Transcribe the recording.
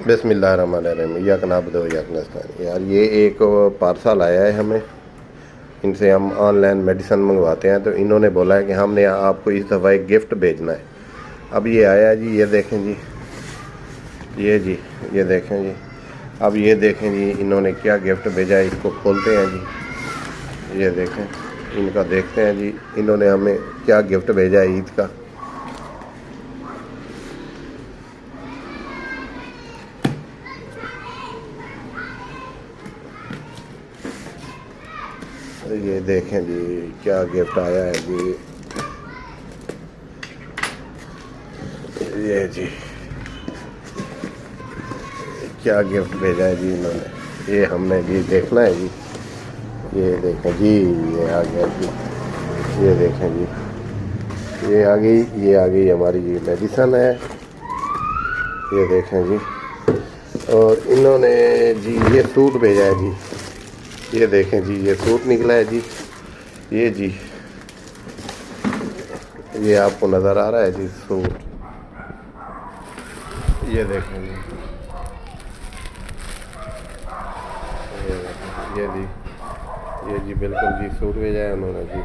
बिस्मिल्लाहिर्रहमानिर्रहीम इय्याक नअबुदु व इय्याक नस्तईन। यार ये एक पार्सल आया है हमें, इनसे हम ऑनलाइन मेडिसिन मंगवाते हैं, तो इन्होंने बोला है कि हमने आपको इस दफ़ा एक गिफ्ट भेजना है। अब ये आया जी, ये देखें जी, ये देखें जी। अब ये देखें जी, इन्होंने क्या गिफ्ट भेजा है, इसको खोलते हैं जी। ये देखें, इनका देखते हैं जी, इन्होंने हमें क्या गिफ्ट भेजा है ईद का। ये देखें जी, क्या गिफ्ट आया है जी। ये जी, क्या गिफ्ट भेजा है जी इन्होंने, ये हमने जी देखना है जी। ये देखें जी, ये आ गया जी। ये देखें जी, ये आ गई हमारी जी मेडिसन है। ये देखें जी, और इन्होंने जी ये सूट भेजा है जी। ये देखें जी, ये सूट निकला है जी। ये जी, ये आपको नज़र आ रहा है जी सूट। ये देखें जी, ये जी, ये जी बिल्कुल जी सूट भेजा है उन्होंने जी।